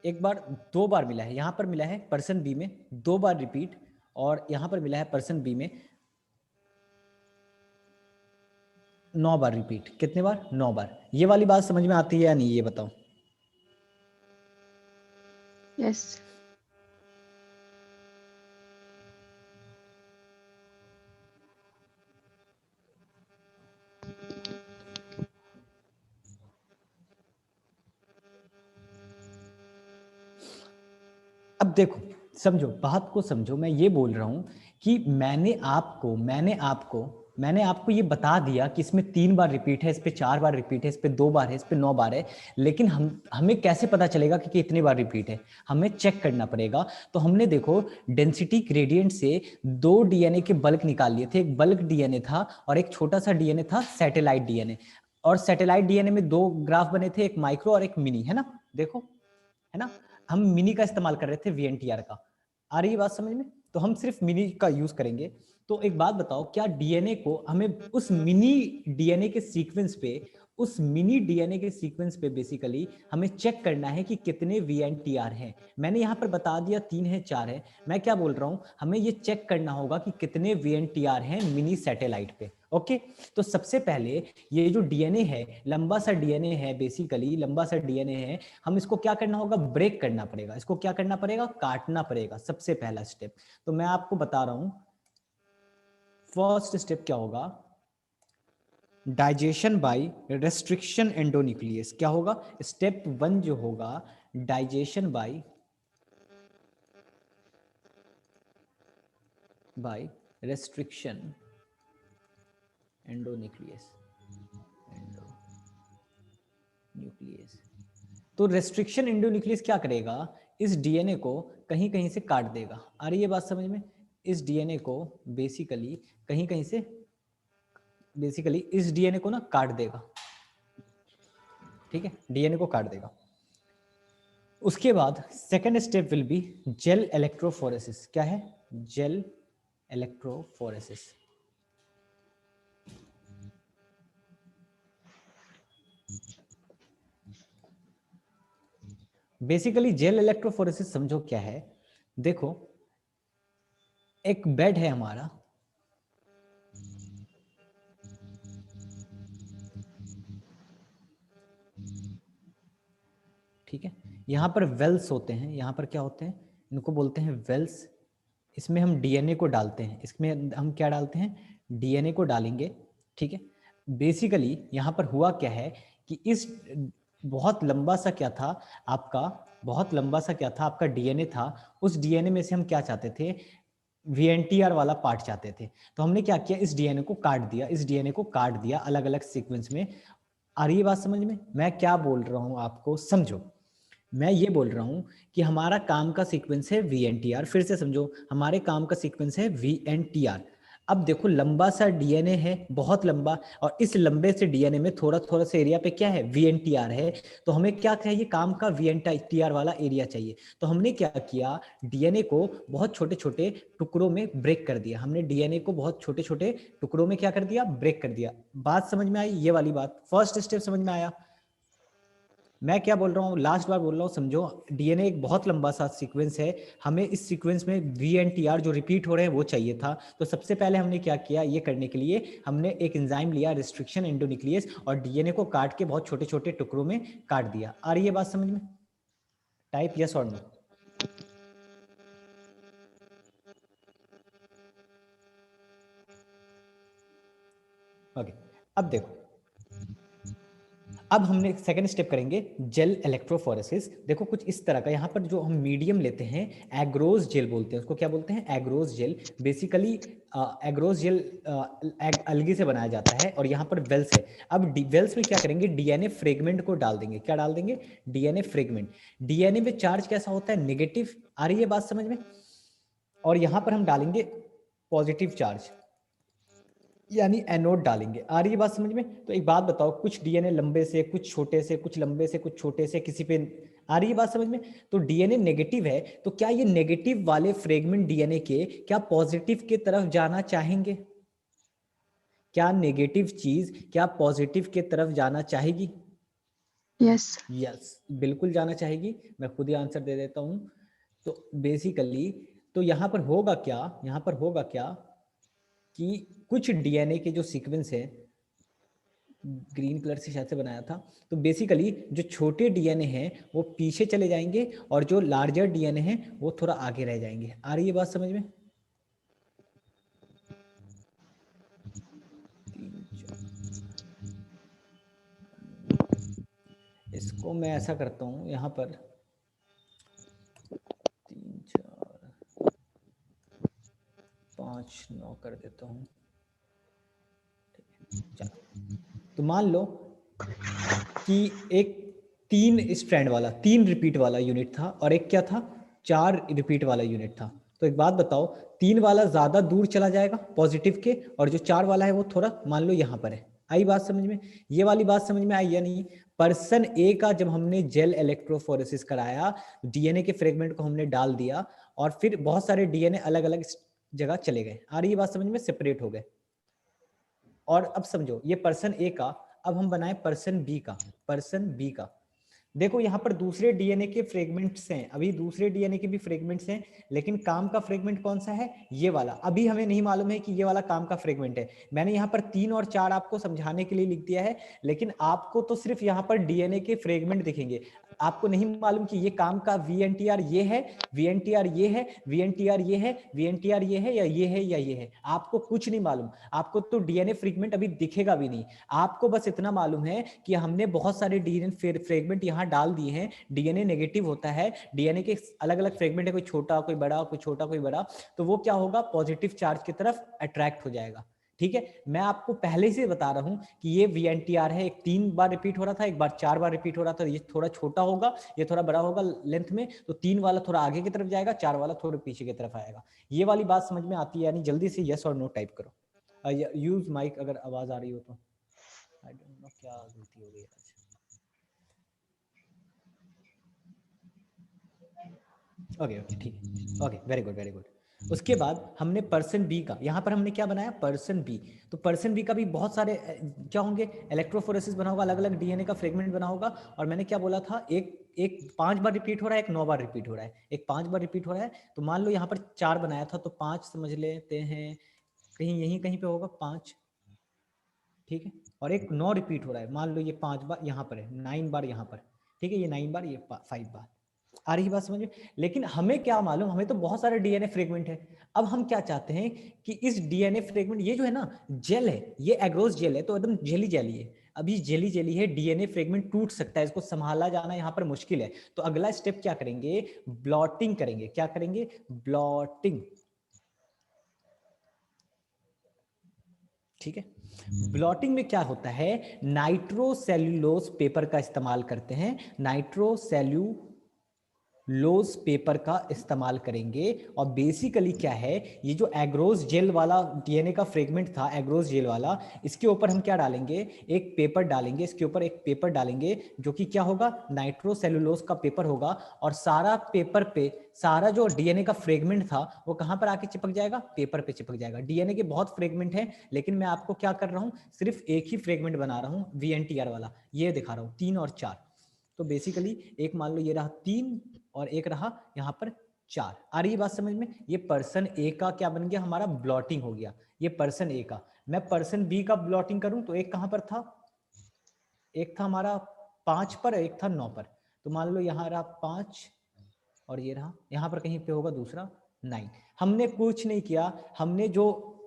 एक बार 2 बार मिला है, यहाँ पर मिला है पर्सन बी में 2 बार रिपीट, और यहाँ पर मिला है पर्सन बी में 9 बार रिपीट। कितने बार, 9 बार। ये वाली बात समझ में आती है या नहीं, ये बताओ। Yes. अब देखो समझो, बात को समझो, मैं ये बोल रहा हूं कि मैंने आपको ये बता दिया कि इसमें 3 बार रिपीट है, इस पे 4 बार रिपीट है, इस पे 2 बार है, इस पे 9 बार है। लेकिन हमें कैसे पता चलेगा कि कितने बार रिपीट है, हमें चेक करना पड़ेगा। तो हमने देखो डेंसिटी ग्रेडियंट से 2 डीएनए के बल्क निकाल लिए थे, एक बल्क डीएनए था और एक छोटा सा डीएनए था सैटेलाइट डीएनए। और सैटेलाइट डीएनए में 2 ग्राफ बने थे, एक माइक्रो और एक मिनी, है ना। देखो, है ना, हम मिनी का इस्तेमाल कर रहे थे VNTR का। आ रही है बात समझ में, तो हम सिर्फ मिनी का यूज करेंगे। तो एक बात बताओ, क्या डीएनए को हमें उस मिनी डीएनए के सीक्वेंस पे बेसिकली हमें चेक करना है कि कितने VNTR हैं। मैंने यहाँ पर बता दिया 3 है 4 है, मैं क्या बोल रहा हूँ, हमें ये चेक करना होगा कि कितने VNTR हैं मिनी सैटेलाइट पे, ओके। तो सबसे पहले ये जो डीएनए है, लंबा सा डीएनए है, बेसिकली लंबा सा डीएनए है, हम इसको क्या करना होगा, ब्रेक करना पड़ेगा, इसको क्या करना पड़ेगा, काटना पड़ेगा, सबसे पहला स्टेप। तो मैं आपको बता रहा हूं, फर्स्ट स्टेप क्या होगा, डाइजेशन बाय रेस्ट्रिक्शन एंडोन्यूक्लियस। क्या होगा, स्टेप 1 जो होगा, डाइजेशन बाय रेस्ट्रिक्शन एंडोन्यूक्लियस। तो रेस्ट्रिक्शन एंडोन्यूक्लियस क्या करेगा, इस डीएनए को कहीं कहीं से काट देगा। आ रही है बात समझ में, इस डीएनए को बेसिकली कहीं कहीं से, बेसिकली इस डीएनए को ना काट देगा, ठीक है, डीएनए को काट देगा। उसके बाद second step will be gel electrophoresis. क्या है, gel electrophoresis. Basically gel electrophoresis समझो क्या है, देखो एक बेड है हमारा, ठीक है, यहाँ पर वेल्स होते हैं, यहाँ पर क्या होते हैं, इनको बोलते हैं वेल्स। इसमें हम डीएनए को डालते हैं, इसमें हम क्या डालते हैं, डीएनए को डालेंगे, ठीक है। बेसिकली यहाँ पर हुआ क्या है कि इस बहुत लंबा सा क्या था आपका डीएनए था, उस डीएनए में से हम क्या चाहते थे, VNTR वाला पार्ट चाहते थे। तो हमने क्या किया, इस डीएनए को काट दिया अलग अलग सीक्वेंस में, आ रही है बात समझ में? मैं क्या बोल रहा हूँ आपको समझो। मैं ये बोल रहा हूँ कि हमारा काम का सीक्वेंस है VNTR। फिर से समझो, हमारे काम का सीक्वेंस है VNTR। अब देखो लंबा सा डीएनए है, बहुत लंबा, और इस लंबे से डीएनए में थोड़ा थोड़ा सा एरिया पे क्या है, VNTR है। तो हमें क्या चाहिए, काम का VNTR वाला एरिया चाहिए। तो हमने क्या किया, डीएनए को बहुत छोटे छोटे टुकड़ों में ब्रेक कर दिया। हमने डीएनए को बहुत छोटे छोटे टुकड़ों में क्या कर दिया, ब्रेक कर दिया। बात समझ में आई? ये वाली बात, फर्स्ट स्टेप समझ में आया? मैं क्या बोल रहा हूँ, लास्ट बार बोल रहा हूँ, समझो। डीएनए एक बहुत लंबा सा सीक्वेंस है, हमें इस सीक्वेंस में VNTR जो रिपीट हो रहे हैं वो चाहिए था। तो सबसे पहले हमने क्या किया, ये करने के लिए हमने एक एंजाइम लिया, रिस्ट्रिक्शन एंडोन्यूक्लियस, और डीएनए को काट के बहुत छोटे छोटे टुकड़ों में काट दिया। आ रही है बात समझ में? टाइप यस और नो। ओके, अब देखो, अब हमने सेकंड स्टेप करेंगे जेल इलेक्ट्रोफोरेसिस। देखो कुछ इस तरह का, यहाँ पर जो हम मीडियम लेते हैं, एग्रोज जेल बोलते हैं उसको। क्या बोलते हैं? Agarose gel. Basically agarose gel algae से बनाया जाता है, और यहाँ पर वेल्स है। अब वेल्स में क्या करेंगे, डीएनए फ्रेगमेंट को डाल देंगे। क्या डाल देंगे? DNA fragment. डीएनए में चार्ज कैसा होता है, नेगेटिव। आ रही है बात समझ में? और यहाँ पर हम डालेंगे पॉजिटिव चार्ज, यानी एनोड डालेंगे। आ रही है बात समझ में? तो एक बात बताओ, कुछ डीएनए लंबे से, कुछ छोटे से, कुछ लंबे से, कुछ छोटे से, किसी पे। आ रही है बात समझ में? तो डीएनए नेगेटिव है, तो क्या ये नेगेटिव वाले फ्रेगमेंट डीएनए के क्या पॉजिटिव के तरफ जाना चाहेंगे? क्या नेगेटिव चीज क्या पॉजिटिव के तरफ जाना चाहेगी? Yes. यस, बिल्कुल जाना चाहेगी। मैं खुद ही आंसर दे देता हूं। तो बेसिकली, तो यहां पर होगा क्या, यहां पर होगा क्या कि कुछ डीएनए के जो सीक्वेंस है, ग्रीन कलर से शायद से बनाया था, तो बेसिकली जो छोटे डीएनए हैं वो पीछे चले जाएंगे, और जो लार्जर डीएनए हैं वो थोड़ा आगे रह जाएंगे। आ रही है बात समझ में? इसको मैं ऐसा करता हूँ, यहाँ पर 3 4 5 9 कर देता हूँ। चलो, तो मान लो कि एक 3 स्ट्रैंड वाला, 3 रिपीट वाला यूनिट था, और एक क्या था, 4 रिपीट वाला यूनिट था। तो एक बात बताओ, 3 वाला ज्यादा दूर चला जाएगा पॉजिटिव के, और जो 4 वाला है वो थोड़ा मान लो यहाँ पर है। आई बात समझ में? ये वाली बात समझ में आई या नहीं? पर्सन ए का जब हमने जेल इलेक्ट्रोफोरेसिस कराया, डीएनए के फ्रेगमेंट को हमने डाल दिया, और फिर बहुत सारे डीएनए अलग अलग जगह चले गए। आ रही है बात समझ में? सेपरेट हो गए। और अब समझो, ये पर्सन ए का, अब हम बनाए पर्सन बी का। पर्सन बी का देखो, यहाँ पर दूसरे डीएनए के फ्रेगमेंट्स हैं, अभी दूसरे डीएनए के भी फ्रेगमेंट्स हैं, लेकिन काम का फ्रेगमेंट कौन सा है, ये वाला। अभी हमें नहीं मालूम है कि ये वाला काम का फ्रेगमेंट है। मैंने यहाँ पर 3 और 4 आपको समझाने के लिए लिख दिया है, लेकिन आपको तो सिर्फ यहाँ पर डीएनए के फ्रेगमेंट दिखेंगे। आपको नहीं मालूम कि ये काम का VNTR ये है, VNTR ये है, VNTR ये है, VNTR ये है, या ये है, या ये है। आपको कुछ नहीं मालूम। आपको तो डीएनए फ्रेगमेंट अभी दिखेगा भी नहीं। आपको बस इतना मालूम है कि हमने बहुत सारे डीएनए फ्रेगमेंट यहाँ डाल दिए हैं। डीएनए नेगेटिव होता है, डीएनए के अलग अलग फ्रेगमेंट है, कोई छोटा कोई बड़ा, कोई छोटा कोई बड़ा, तो वो क्या होगा, पॉजिटिव चार्ज की तरफ अट्रैक्ट हो जाएगा। ठीक है, मैं आपको पहले से बता रहा हूं कि ये VNTR है। एक 3 बार रिपीट हो रहा था, एक बार 4 बार रिपीट हो रहा था। ये थोड़ा छोटा होगा, ये थोड़ा बड़ा होगा लेंथ में, तो 3 वाला थोड़ा आगे की तरफ जाएगा, 4 वाला थोड़ा पीछे की तरफ आएगा। ये वाली बात समझ में आती है? यानी जल्दी से यस और नो टाइप करो। यूज माइक अगर आवाज आ रही हो तो। आई डोंट नो क्या गलती हो गई आज। ओके ओके, ठीक है, okay, very good very good. उसके बाद हमने पर्सन बी का, यहाँ पर हमने क्या बनाया, पर्सन बी। तो पर्सन बी का भी बहुत सारे क्या होंगे, इलेक्ट्रोफोरेसिस बना होगा, अलग अलग डीएनए का फ्रेगमेंट बना होगा। और मैंने क्या बोला था, एक एक 5 बार रिपीट हो रहा है, एक 9 बार रिपीट हो रहा है, एक 5 बार रिपीट हो रहा है। तो मान लो यहाँ पर 4 बनाया था, तो 5 समझ लेते हैं, कहीं यहीं कहीं पे होगा 5। ठीक है, और एक 9 रिपीट हो रहा है, मान लो ये 5 बार यहाँ पर है, 9 बार यहाँ पर। ठीक है, ये 9 बार, ये 5 बार। आ रही बात समझ में? लेकिन हमें क्या मालूम, हमें तो बहुत सारे डीएनए फ्रेगमेंट है। अब हम क्या चाहते हैं कि इस डीएनए फ्रेगमेंट, ये जो है ना जेल है, ये एग्रोस जेल है, तो एकदम जेली जेली है। अभी जेली जेली है, डीएनए फ्रेगमेंट टूट सकता है, इसको संभाला जाना यहाँ पर मुश्किल है। तो अगला स्टेप क्या करेंगे, ब्लॉटिंग करेंगे। क्या करेंगे, ब्लॉटिंग। ठीक है। ब्लॉटिंग में क्या होता है, नाइट्रोसेल्यूलोज पेपर का इस्तेमाल करते हैं, नाइट्रोसेल्यूलोज पेपर का इस्तेमाल करेंगे। और बेसिकली क्या है, ये जो एग्रोस जेल वाला डीएनए का फ्रेगमेंट था, एग्रोस जेल वाला, इसके ऊपर हम क्या डालेंगे, एक पेपर डालेंगे, इसके ऊपर एक पेपर डालेंगे जो कि क्या होगा, नाइट्रोसेल्यूलोज का पेपर होगा। और सारा पेपर पे, सारा जो डीएनए का फ्रेगमेंट था वो कहां पर आके चिपक जाएगा, पेपर पे चिपक जाएगा। डीएनए के बहुत फ्रेगमेंट हैं, लेकिन मैं आपको क्या कर रहा हूं, सिर्फ एक ही फ्रेगमेंट बना रहा हूं, VNTR वाला, ये दिखा रहा हूं, 3 और 4। तो बेसिकली एक मान लो ये रहा 3 और एक रहा यहाँ पर 4। आ रही है बात समझ में। ये पर्सन ए का क्या बन गया, हमारा ब्लॉटिंग हो गया, ये पर्सन ए का। मैं पर्सन बी का ब्लॉटिंग करूं तो एक कहां पर था, एक था हमारा 5 पर, एक था 9 पर। तो मान लो यहाँ रहा 5 और ये रहा, यहाँ पर कहीं पे होगा दूसरा 9। हमने कुछ नहीं किया, हमने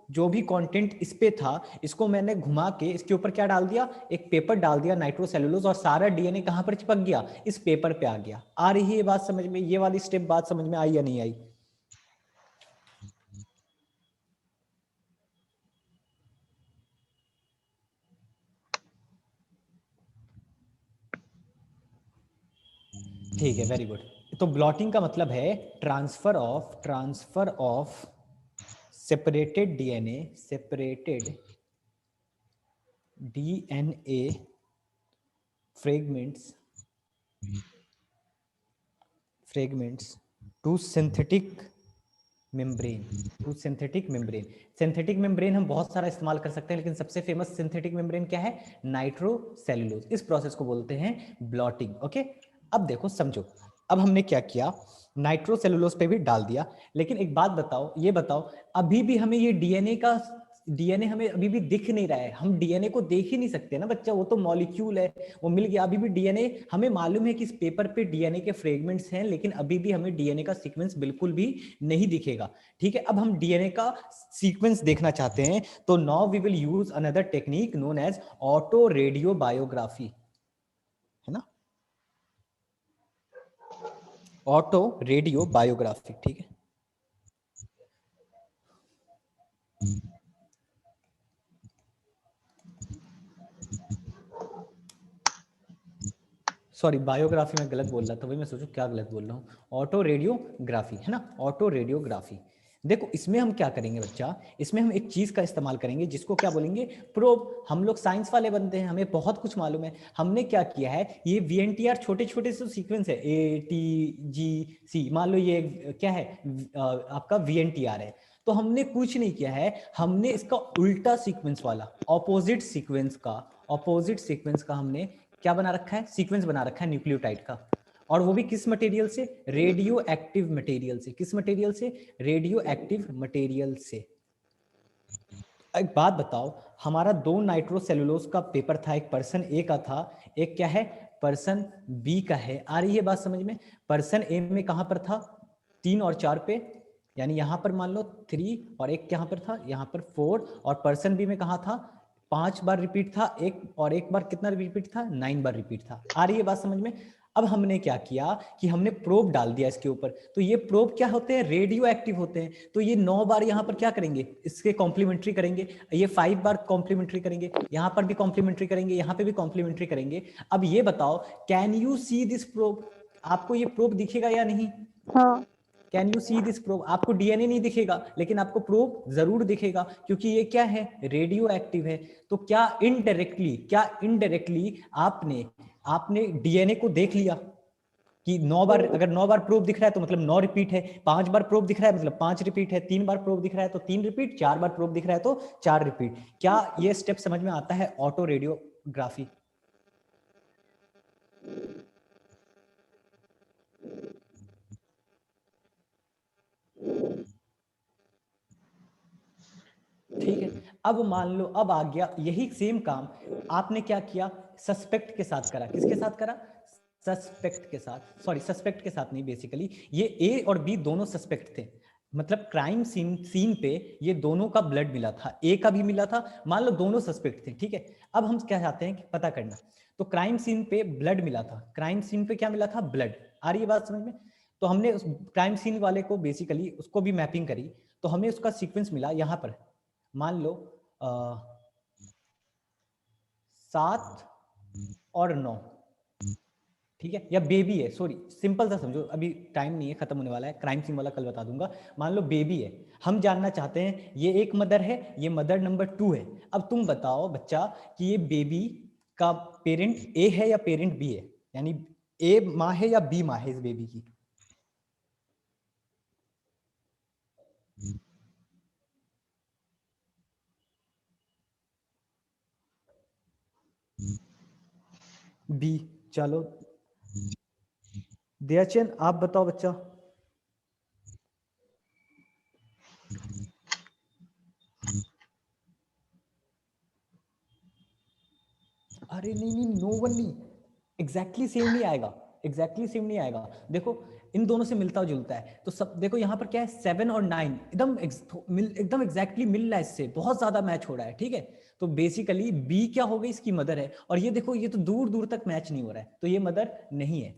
जो भी कंटेंट इस पे था, इसको मैंने घुमा के इसके ऊपर क्या डाल दिया, एक पेपर डाल दिया नाइट्रोसेल्यूलोज, और सारा डीएनए कहां पर चिपक गया, इस पेपर पे आ गया। आ रही है ये बात समझ में, ये वाली स्टेप बात समझ में आई या नहीं आई। ठीक है, वेरी गुड। तो ब्लॉटिंग का मतलब है transfer of separated DNA fragments to synthetic membrane. Synthetic membrane हम बहुत सारा इस्तेमाल कर सकते हैं, लेकिन सबसे फेमस सिंथेटिक मेम्ब्रेन क्या है, नाइट्रोसेल्यूलोज। इस प्रोसेस को बोलते हैं ब्लॉटिंग। ओके, अब देखो समझो, अब हमने क्या किया, नाइट्रोसेल्यूलोज पे भी डाल दिया। लेकिन एक बात बताओ, ये बताओ, अभी भी हमें ये डीएनए हमें अभी भी दिख नहीं रहा है। हम डीएनए को देख ही नहीं सकते ना बच्चा, वो तो मॉलिक्यूल है, वो मिल गया। अभी भी डीएनए, हमें मालूम है कि इस पेपर पे डीएनए के फ्रेगमेंट्स हैं, लेकिन अभी भी हमें डीएनए का सीक्वेंस बिल्कुल भी नहीं दिखेगा। ठीक है, अब हम डीएनए का सीक्वेंस देखना चाहते हैं, तो now we will use another technique known as autoradiography, है ना, ऑटो रेडियो बायोग्राफी। ठीक है, सॉरी, बायोग्राफी में गलत बोल रहा था, वही मैं सोचूं क्या गलत बोल रहा हूँ। ऑटो रेडियोग्राफी, है ना, ऑटो रेडियोग्राफी। देखो इसमें हम क्या करेंगे बच्चा, इसमें हम एक चीज का इस्तेमाल करेंगे जिसको क्या बोलेंगे, प्रोब। हम लोग साइंस वाले बनते हैं, हमें बहुत कुछ मालूम है। हमने क्या किया है, ये VNTR छोटे छोटे से सीक्वेंस है, ATGC, मान लो ये क्या है, आपका VNTR है। तो हमने कुछ नहीं किया है, हमने इसका उल्टा सीक्वेंस वाला, ऑपोजिट सीक्वेंस का हमने क्या बना रखा है, सीक्वेंस बना रखा है न्यूक्लियोटाइड का। और वो भी किस मटेरियल से, रेडियो एक्टिव मटेरियल से। किस मटेरियल से, रेडियो एक्टिव मटेरियल से। एक बात बताओ, हमारा 2 नाइट्रोसेल्यूलोज का पेपर था, एक पर्सन ए का था, एक क्या है, पर्सन बी का है। आ रही है बात समझ में। पर्सन ए में कहां पर था, 3 और 4 पे, यानी यहां पर मान लो 3, और एक कहां पर था, यहां पर 4। और पर्सन बी में कहां था, 5 बार रिपीट था, और एक बार कितना रिपीट था, 9 बार रिपीट था। आ रही है बात समझ में। अब हमने क्या किया कि हमने प्रोब डाल दिया इसके ऊपर। तो ये प्रोब क्या होते हैं, रेडियो एक्टिव होते हैं। तो ये 9 बार यहाँ पर क्या करेंगे, इसके कॉम्प्लीमेंट्री करेंगे। ये 5 बार कॉम्प्लीमेंट्री करेंगे, यहाँ पर भी कॉम्प्लीमेंट्री करेंगे, यहाँ पे भी कॉम्प्लीमेंट्री करेंगे। अब ये बताओ, can you see this probe, आपको ये प्रोब दिखेगा या नहीं। हाँ। Can you see this probe, आपको डीएनए नहीं दिखेगा, लेकिन आपको प्रोब जरूर दिखेगा, क्योंकि ये क्या है, रेडियो एक्टिव है। तो क्या इनडायरेक्टली आपने डीएनए को देख लिया कि 9 बार, अगर 9 बार प्रोब दिख रहा है तो मतलब 9 रिपीट है, 5 बार प्रोब दिख रहा है मतलब 5 रिपीट है, 3 बार प्रोब दिख रहा है तो 3 रिपीट, 4 बार प्रोब दिख रहा है तो 4 रिपीट। क्या ये स्टेप समझ में आता है, ऑटो रेडियोग्राफी। ठीक है, अब मान लो, अब आ गया यही सेम काम आपने क्या किया, सस्पेक्ट के साथ करा। किसके साथ करा, सस्पेक्ट के साथ, सॉरी सस्पेक्ट के साथ नहीं, बेसिकली ये ए और बी दोनों सस्पेक्ट थे। मतलब क्राइम सीन पे ये दोनों का ब्लड मिला था, ए का भी मिला था, मान लो दोनों सस्पेक्ट थे। ठीक है, अब हम क्या चाहते हैं कि पता करना, तो क्राइम सीन पे ब्लड मिला था, क्राइम सीन पे क्या मिला था, ब्लड। आ रही है बात समझ में। तो हमने उस क्राइम सीन वाले को बेसिकली उसको भी मैपिंग करी, तो हमें उसका सीक्वेंस मिला यहाँ पर। मान लो 7 और 9, ठीक है, या बेबी है, सॉरी सिंपल सा समझो, अभी टाइम नहीं है, खत्म होने वाला है, क्राइम सीन वाला कल बता दूंगा। मान लो बेबी है, हम जानना चाहते हैं ये एक मदर है, ये मदर नंबर 2 है। अब तुम बताओ बच्चा कि ये बेबी का पेरेंट ए है या पेरेंट बी है, यानी ए माँ है या बी माँ है इस बेबी की। बी। चलो दयाचंद आप बताओ बच्चा। अरे नहीं नहीं, नो वन नहीं, एग्जैक्टली सेम नहीं आएगा, एग्जैक्टली सेम नहीं आएगा। देखो इन दोनों से मिलता जुलता है, तो सब देखो यहाँ पर क्या है, 7 और 9 एकदम एग्जैक्टली मिल रहा है, इससे बहुत ज्यादा मैच हो रहा है, ठीक है। तो बेसिकली बी क्या हो गई, इसकी मदर है, और ये देखो ये तो दूर दूर तक मैच नहीं हो रहा है, तो ये मदर नहीं है,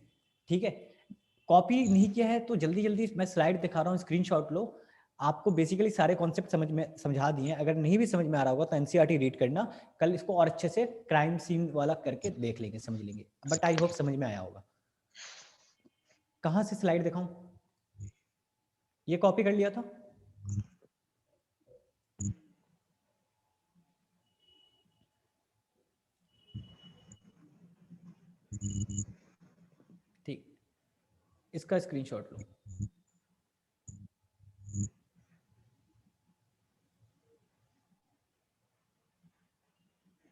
ठीक है। कॉपी नहीं किया है तो जल्दी जल्दी मैं स्लाइड दिखा रहा हूँ, स्क्रीनशॉट लो। आपको बेसिकली सारे कॉन्सेप्ट समझा दिए हैं, अगर नहीं भी समझ में आ रहा होगा तो एनसीईआरटी रीड करना, कल इसको और अच्छे से क्राइम सीन वाला करके देख लेंगे, समझ लेंगे, बट आई होप समझ में आया होगा। कहाँ से स्लाइड दिखाऊं, ये कॉपी कर लिया था, ठीक, इसका स्क्रीनशॉट लो।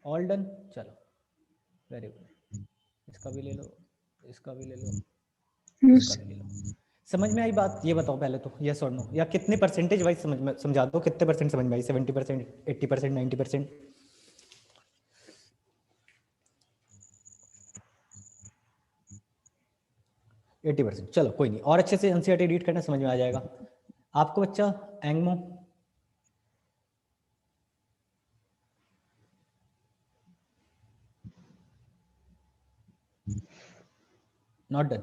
ऑल डन, चलो वेरी गुड, इसका भी ले लो, इसका भी ले लो, इसका भी ले लो। समझ में आई बात, ये बताओ पहले तो यस और नो, या कितने परसेंटेज वाइज समझा दो, कितने परसेंट समझ में आई, 70%, 80%, 90%? 80%, चलो कोई नहीं, और अच्छे से एनसीईआरटी रीड करना, समझ में आ जाएगा आपको बच्चा। एंगमो नॉट डन,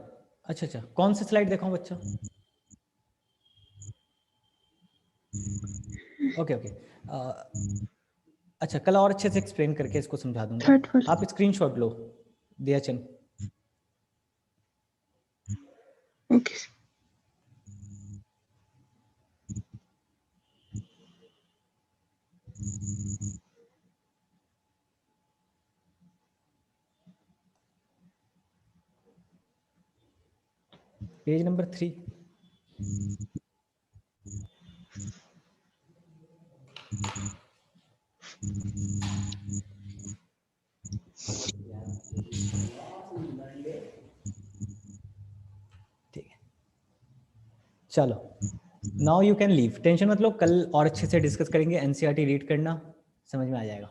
अच्छा अच्छा, कौन सी स्लाइड दिखाऊं बच्चा? ओके ओके, अच्छा कल और अच्छे से एक्सप्लेन करके इसको समझा दूंगा, आप स्क्रीनशॉट लो दियाचंद। ओके पेज नंबर 3, ठीक है, चलो now you can leave, tension मत लो, कल और अच्छे से डिस्कस करेंगे, एनसीईआरटी रीड करना, समझ में आ जाएगा।